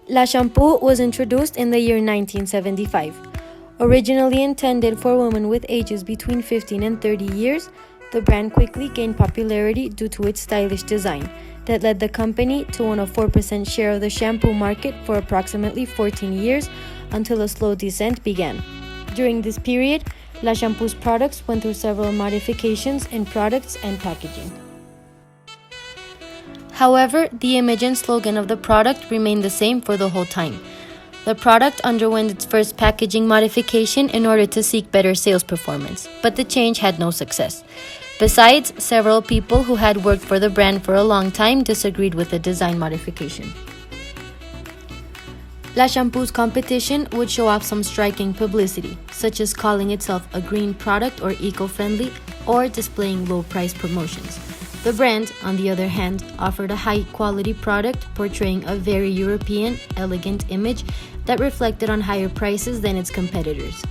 La Shampoo was introduced in the year 1975. Originally intended for women with ages between 15 and 30 years, the brand quickly gained popularity due to its stylish design that led the company to own a 4% share of the shampoo market for approximately 14 years until a slow descent began. During this period, La Shampoo's products went through several modifications in products and packaging. However, the image and slogan of the product remained the same for the whole time. The product underwent its first packaging modification in order to seek better sales performance, but the change had no success. Besides, several people who had worked for the brand for a long time disagreed with the design modification. La Shampoo's competition would show off some striking publicity, such as calling itself a green product or eco-friendly, or displaying low-price promotions. The brand, on the other hand, offered a high-quality product portraying a very European, elegant image that reflected on higher prices than its competitors.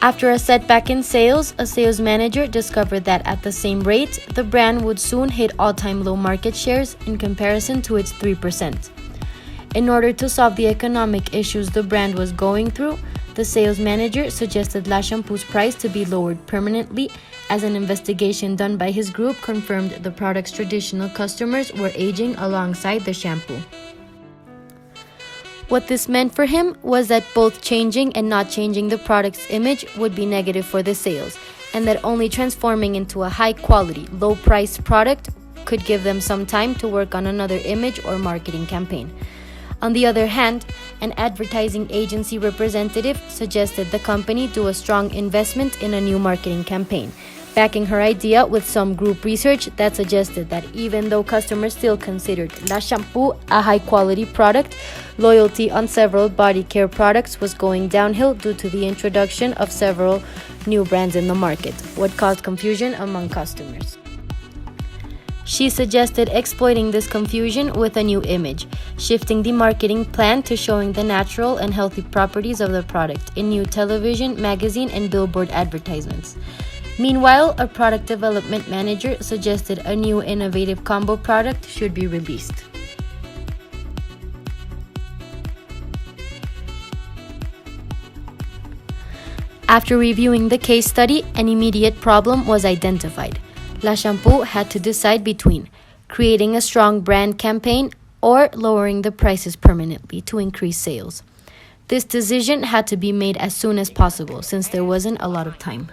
After a setback in sales, a sales manager discovered that at the same rate, the brand would soon hit all-time low market shares in comparison to its 3%. In order to solve the economic issues the brand was going through, the sales manager suggested La Shampoo's price to be lowered permanently, as an investigation done by his group confirmed the product's traditional customers were aging alongside the shampoo. What this meant for him was that both changing and not changing the product's image would be negative for the sales, and that only transforming into a high-quality, low-priced product could give them some time to work on another image or marketing campaign. On the other hand, an advertising agency representative suggested the company do a strong investment in a new marketing campaign, backing her idea with some group research that suggested that even though customers still considered La Shampoo a high-quality product, loyalty on several body care products was going downhill due to the introduction of several new brands in the market, what caused confusion among customers. She suggested exploiting this confusion with a new image, shifting the marketing plan to showing the natural and healthy properties of the product in new television, magazine, and billboard advertisements. Meanwhile, a product development manager suggested a new innovative combo product should be released. After reviewing the case study, an immediate problem was identified. La Shampoo had to decide between creating a strong brand campaign or lowering the prices permanently to increase sales. This decision had to be made as soon as possible since there wasn't a lot of time.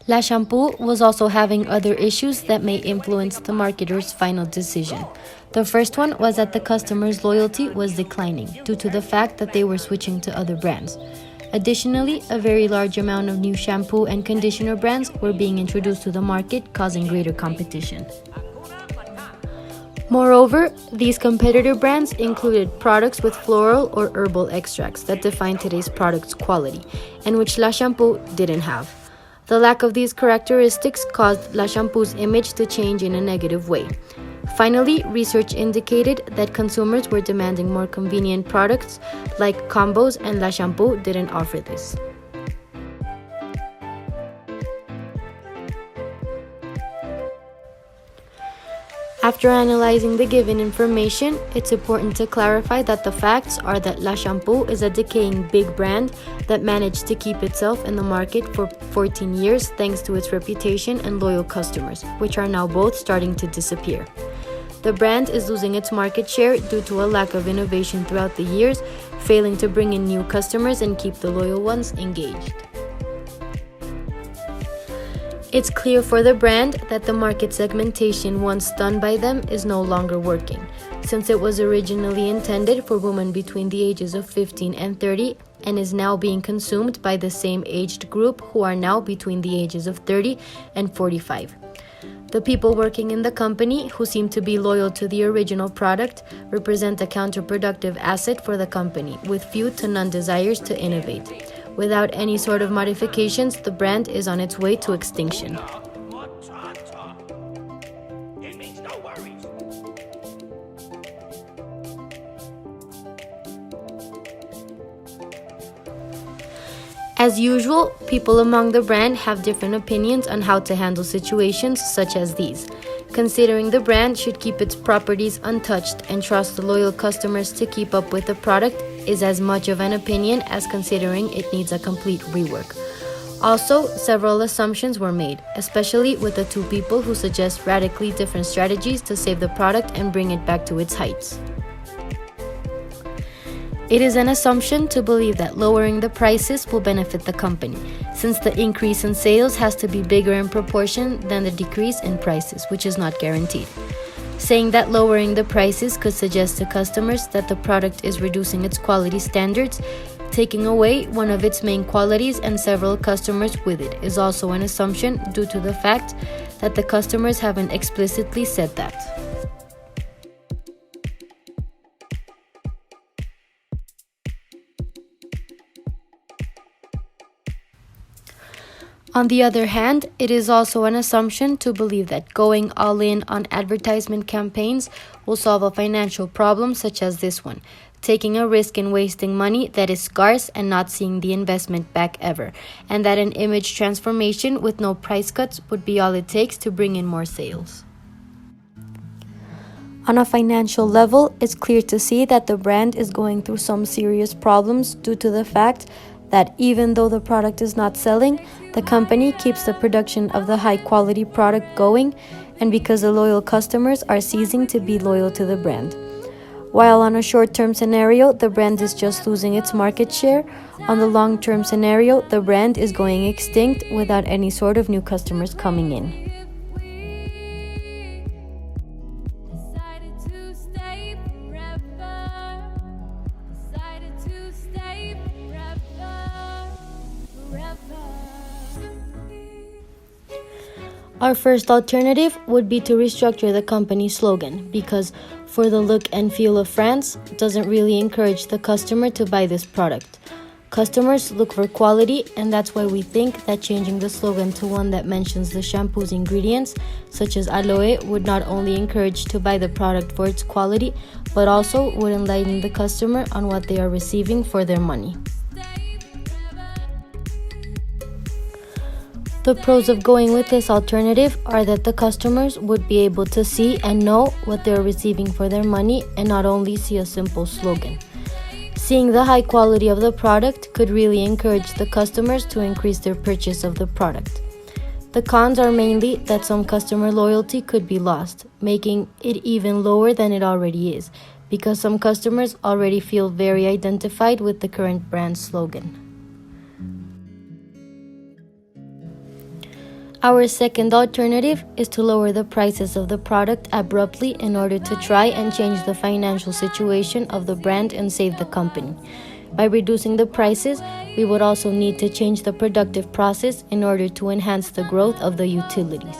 La Shampoo was also having other issues that may influence the marketer's final decision. The first one was that the customers' loyalty was declining due to the fact that they were switching to other brands. Additionally, a very large amount of new shampoo and conditioner brands were being introduced to the market, causing greater competition. Moreover, these competitor brands included products with floral or herbal extracts that define today's product's quality, and which La Shampoo didn't have. The lack of these characteristics caused La Shampoo's image to change in a negative way. Finally, research indicated that consumers were demanding more convenient products like combos, and La Shampoo didn't offer this. After analyzing the given information, it's important to clarify that the facts are that La Shampoo is a decaying big brand that managed to keep itself in the market for 14 years thanks to its reputation and loyal customers, which are now both starting to disappear. The brand is losing its market share due to a lack of innovation throughout the years, failing to bring in new customers and keep the loyal ones engaged. It's clear for the brand that the market segmentation once done by them is no longer working, since it was originally intended for women between the ages of 15 and 30 and is now being consumed by the same aged group who are now between the ages of 30 and 45. The people working in the company, who seem to be loyal to the original product, represent a counterproductive asset for the company, with few to none desires to innovate. Without any sort of modifications, the brand is on its way to extinction. As usual, people among the brand have different opinions on how to handle situations such as these. Considering the brand should keep its properties untouched and trust the loyal customers to keep up with the product is as much of an opinion as considering it needs a complete rework. Also, several assumptions were made, especially with the two people who suggest radically different strategies to save the product and bring it back to its heights. It is an assumption to believe that lowering the prices will benefit the company, since the increase in sales has to be bigger in proportion than the decrease in prices, which is not guaranteed. Saying that lowering the prices could suggest to customers that the product is reducing its quality standards, taking away one of its main qualities and several customers with it is also an assumption due to the fact that the customers haven't explicitly said that. On the other hand, it is also an assumption to believe that going all in on advertisement campaigns will solve a financial problem such as this one, taking a risk in wasting money that is scarce and not seeing the investment back ever, and that an image transformation with no price cuts would be all it takes to bring in more sales. On a financial level, it's clear to see that the brand is going through some serious problems due to the fact that even though the product is not selling, the company keeps the production of the high-quality product going, and because the loyal customers are ceasing to be loyal to the brand. While on a short-term scenario, the brand is just losing its market share, on the long-term scenario, the brand is going extinct without any sort of new customers coming in. Our first alternative would be to restructure the company's slogan because "for the look and feel of France" doesn't really encourage the customer to buy this product. Customers look for quality, and that's why we think that changing the slogan to one that mentions the shampoo's ingredients, such as aloe, would not only encourage to buy the product for its quality, but also would enlighten the customer on what they are receiving for their money. The pros of going with this alternative are that the customers would be able to see and know what they're receiving for their money and not only see a simple slogan. Seeing the high quality of the product could really encourage the customers to increase their purchase of the product. The cons are mainly that some customer loyalty could be lost, making it even lower than it already is, because some customers already feel very identified with the current brand slogan. Our second alternative is to lower the prices of the product abruptly in order to try and change the financial situation of the brand and save the company. By reducing the prices, we would also need to change the productive process in order to enhance the growth of the utilities.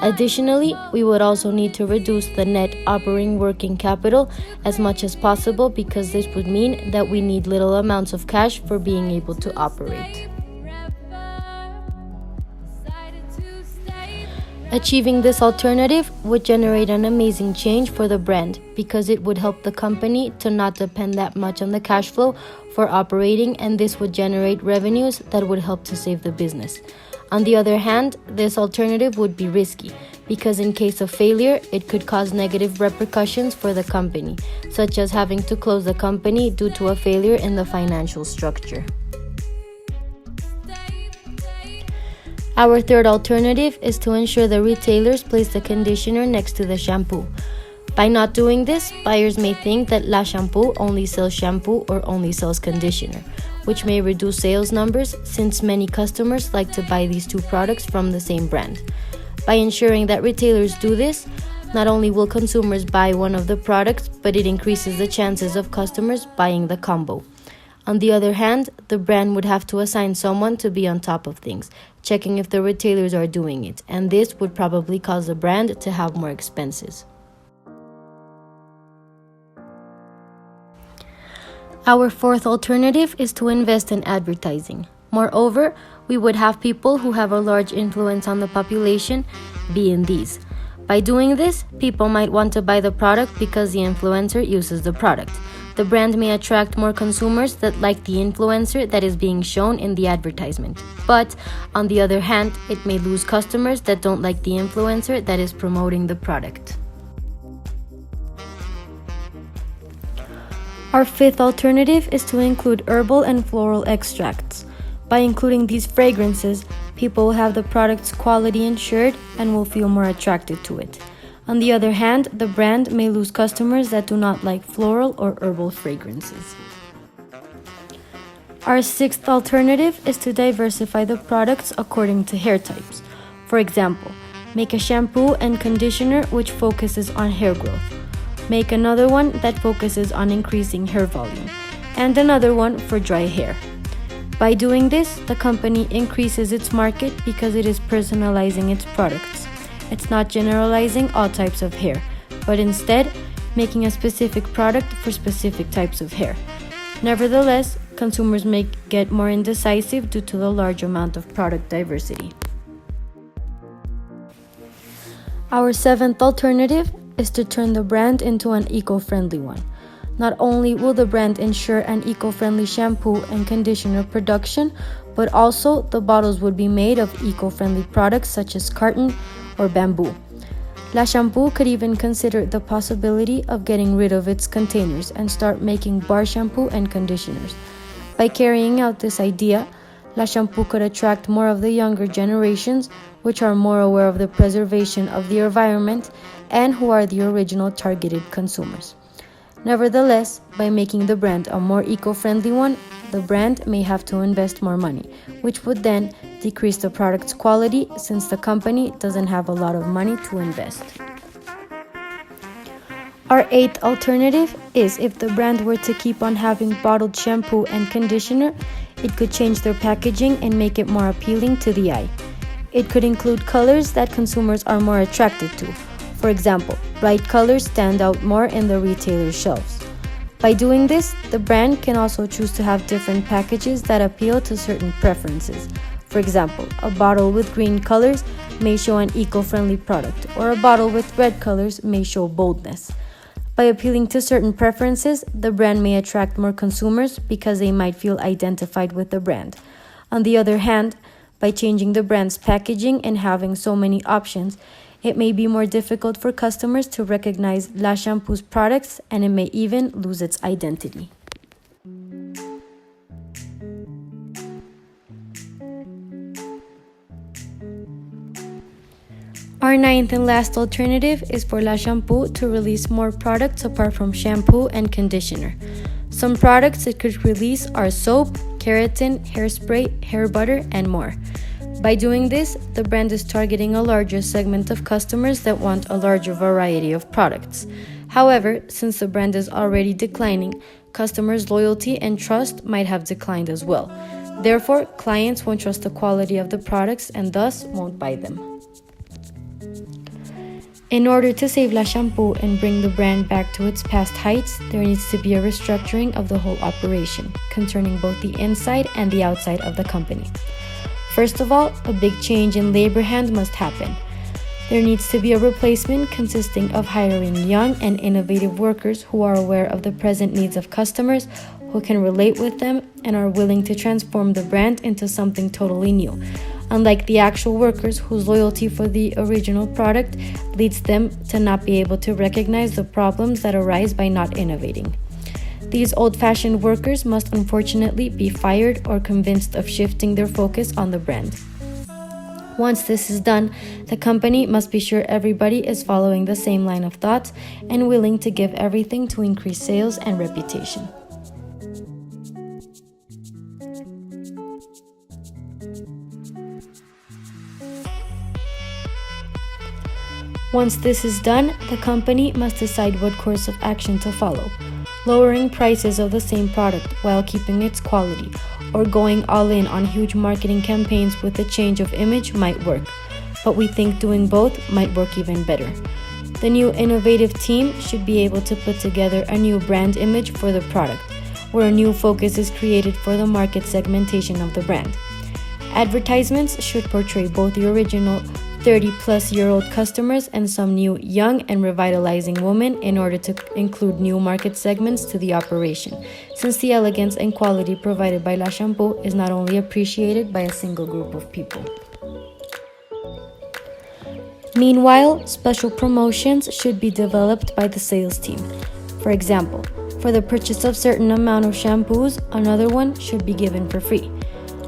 Additionally, we would also need to reduce the net operating working capital as much as possible because this would mean that we need little amounts of cash for being able to operate. Achieving this alternative would generate an amazing change for the brand because it would help the company to not depend that much on the cash flow for operating, and this would generate revenues that would help to save the business. On the other hand, this alternative would be risky because in case of failure, it could cause negative repercussions for the company, such as having to close the company due to a failure in the financial structure. Our third alternative is to ensure the retailers place the conditioner next to the shampoo. By not doing this, buyers may think that La Shampoo only sells shampoo or only sells conditioner, which may reduce sales numbers since many customers like to buy these two products from the same brand. By ensuring that retailers do this, not only will consumers buy one of the products, but it increases the chances of customers buying the combo. On the other hand, the brand would have to assign someone to be on top of things, checking if the retailers are doing it, and this would probably cause the brand to have more expenses. Our fourth alternative is to invest in advertising. Moreover, we would have people who have a large influence on the population be in these. By doing this, people might want to buy the product because the influencer uses the product. The brand may attract more consumers that like the influencer that is being shown in the advertisement. But, on the other hand, it may lose customers that don't like the influencer that is promoting the product. Our fifth alternative is to include herbal and floral extracts. By including these fragrances, people will have the product's quality ensured and will feel more attracted to it. On the other hand, the brand may lose customers that do not like floral or herbal fragrances. Our sixth alternative is to diversify the products according to hair types. For example, make a shampoo and conditioner which focuses on hair growth. Make another one that focuses on increasing hair volume, and another one for dry hair. By doing this, the company increases its market because it is personalizing its products. It's not generalizing all types of hair, but instead making a specific product for specific types of hair. Nevertheless, consumers may get more indecisive due to the large amount of product diversity. Our seventh alternative is to turn the brand into an eco-friendly one. Not only will the brand ensure an eco-friendly shampoo and conditioner production, but also the bottles would be made of eco-friendly products such as carton or bamboo. Shampoo could even consider the possibility of getting rid of its containers and start making bar shampoo and conditioners. By carrying out this idea, Shampoo could attract more of the younger generations, which are more aware of the preservation of the environment and who are the original targeted consumers. Nevertheless, by making the brand a more eco-friendly one, the brand may have to invest more money, which would then decrease the product's quality since the company doesn't have a lot of money to invest. Our eighth alternative is if the brand were to keep on having bottled shampoo and conditioner, it could change their packaging and make it more appealing to the eye. It could include colors that consumers are more attracted to. For example, bright colors stand out more in the retailer's shelves. By doing this, the brand can also choose to have different packages that appeal to certain preferences. For example, a bottle with green colors may show an eco-friendly product, or a bottle with red colors may show boldness. By appealing to certain preferences, the brand may attract more consumers because they might feel identified with the brand. On the other hand, by changing the brand's packaging and having so many options, it may be more difficult for customers to recognize Shampoo's products, and it may even lose its identity. Our ninth and last alternative is for Shampoo to release more products apart from shampoo and conditioner. Some products it could release are soap, keratin, hairspray, hair butter, and more. By doing this, the brand is targeting a larger segment of customers that want a larger variety of products. However, since the brand is already declining, customers' loyalty and trust might have declined as well. Therefore, clients won't trust the quality of the products and thus won't buy them. In order to save Shampoo and bring the brand back to its past heights, there needs to be a restructuring of the whole operation, concerning both the inside and the outside of the company. First of all, a big change in labor hand must happen. There needs to be a replacement consisting of hiring young and innovative workers who are aware of the present needs of customers, who can relate with them, and are willing to transform the brand into something totally new, unlike the actual workers whose loyalty for the original product leads them to not be able to recognize the problems that arise by not innovating. These old-fashioned workers must unfortunately be fired or convinced of shifting their focus on the brand. Once this is done, the company must be sure everybody is following the same line of thought and willing to give everything to increase sales and reputation. Once this is done, the company must decide what course of action to follow. Lowering prices of the same product while keeping its quality, or going all in on huge marketing campaigns with a change of image might work, but we think doing both might work even better. The new innovative team should be able to put together a new brand image for the product, where a new focus is created for the market segmentation of the brand. Advertisements should portray both the original 30-plus-year-old customers and some new young and revitalizing women in order to include new market segments to the operation, since the elegance and quality provided by La Shampoo is not only appreciated by a single group of people. Meanwhile, special promotions should be developed by the sales team. For example, for the purchase of certain amount of shampoos, another one should be given for free.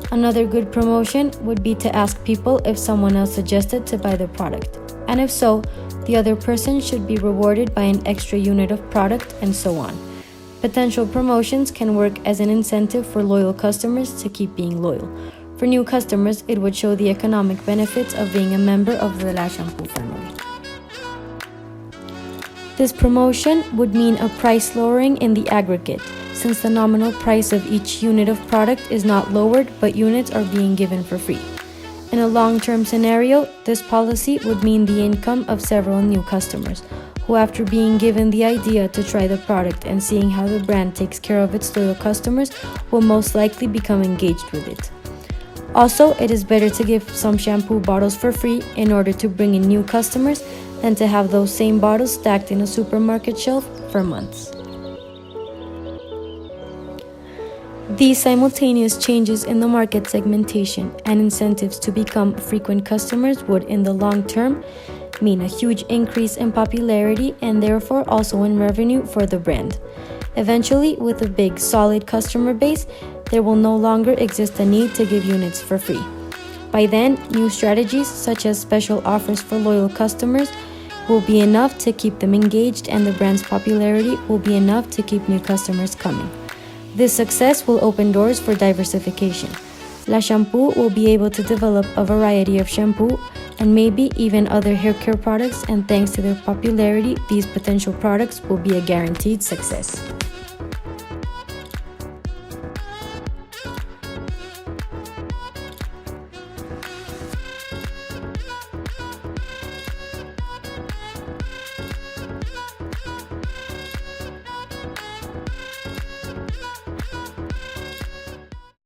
Another good promotion would be to ask people if someone else suggested to buy the product, and if so, the other person should be rewarded by an extra unit of product, and so on. Potential promotions can work as an incentive for loyal customers to keep being loyal. For new customers, it would show the economic benefits of being a member of the La Shampoo family. This promotion would mean a price lowering in the aggregate, since the nominal price of each unit of product is not lowered, but units are being given for free. In a long-term scenario, this policy would mean the income of several new customers, who after being given the idea to try the product and seeing how the brand takes care of its loyal customers, will most likely become engaged with it. Also, it is better to give some shampoo bottles for free in order to bring in new customers than to have those same bottles stacked in a supermarket shelf for months. These simultaneous changes in the market segmentation and incentives to become frequent customers would, in the long term, mean a huge increase in popularity and therefore also in revenue for the brand. Eventually, with a big, solid customer base, there will no longer exist a need to give units for free. By then, new strategies such as special offers for loyal customers will be enough to keep them engaged, and the brand's popularity will be enough to keep new customers coming. This success will open doors for diversification. La Shampoo will be able to develop a variety of shampoo and maybe even other hair care products, and thanks to their popularity, these potential products will be a guaranteed success.